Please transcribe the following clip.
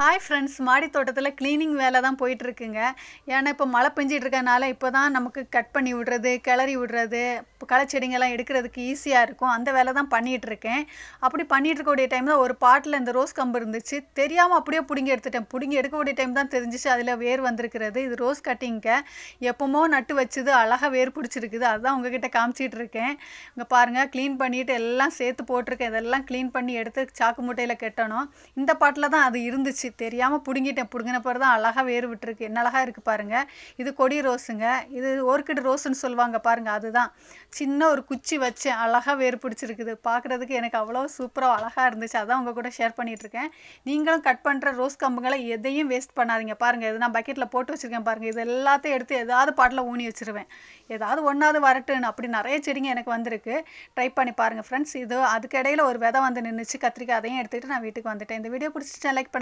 Hi friends, மாடி தோட்டத்தில் cleaning வேலை தான் போயிட்டுருக்குங்க. ஏன்னா இப்போ மழை பெஞ்சிட்டு இருக்கனால இப்போ தான் நமக்கு கட் பண்ணி விடுறது, கிளறி விடுறது, இப்போ களைச்செடிங்கெல்லாம் எடுக்கிறதுக்கு ஈஸியாக இருக்கும். அந்த வேலை தான் பண்ணிகிட்ருக்கேன். அப்படி பண்ணிகிட்டு இருக்கக்கூடிய டைமில் ஒரு பாட்டில் இந்த ரோஸ் கம்பு இருந்துச்சு. தெரியாமல் அப்படியே பிடுங்கி எடுத்துட்டேன். பிடுங்கி எடுக்கக்கூடிய டைம் தான் தெரிஞ்சிச்சு அதில் வேர் வந்திருக்கிறது. இது ரோஸ் கட்டிங்க. எப்போமோ நட்டு வச்சது, அழகாக வேர் பிடிச்சிருக்குது. அதுதான் உங்ககிட்ட காமிச்சிட்டு இருக்கேன். இங்கே பாருங்கள், க்ளீன் பண்ணிவிட்டு எல்லாம் சேர்த்து போட்டிருக்கேன். இதெல்லாம் க்ளீன் பண்ணி எடுத்து சாக்கு மூட்டையில் கட்டணும். இந்த பாட்டில் தான் அது இருந்துச்சு. தெரியாமல் பிடுங்கிட்டேன். பிடுங்கின பிறகு தான் அழகாக வேர் விட்டுருக்கு. என்ன அழகாக இருக்குது பாருங்கள். இது கொடி ரோஸுங்க. இது ஓர்கிட் ரோஸுன்னு சொல்லுவாங்க பாருங்கள். அதுதான் சின்ன ஒரு குச்சி வச்சேன். அழகாக வேர் பிடிச்சிருக்குது. பார்க்குறதுக்கு எனக்கு அவ்வளோ சூப்பராக அழகாக இருந்துச்சு. அதான் உங்கள் கூட ஷேர் பண்ணிகிட்ருக்கேன். நீங்களும் கட் பண்ணுற ரோஸ் கம்புங்களை எதையும் வேஸ்ட் பண்ணாதீங்க. பாருங்கள், இது நான் பக்கெட்டில் போட்டு வச்சுருக்கேன் பாருங்கள். இது எல்லாத்தையும் எடுத்து ஏதாவது பாட்டில் ஊனி வச்சுருவேன். ஏதாவது ஒன்றாவது வரட்டுன்னு. அப்படி நிறைய செடிங்க எனக்கு வந்திருக்கு. ட்ரை பண்ணி பாருங்கள் ஃப்ரெண்ட்ஸ். இது அதுக்கு இடையில் ஒரு விதை வந்து நின்றுச்சு, கத்திரிக்காய். அதையும் எடுத்துகிட்டு நான் வீட்டுக்கு வந்துட்டேன். இந்த வீடியோ பிடிச்சிட்டு லைக் பண்ணி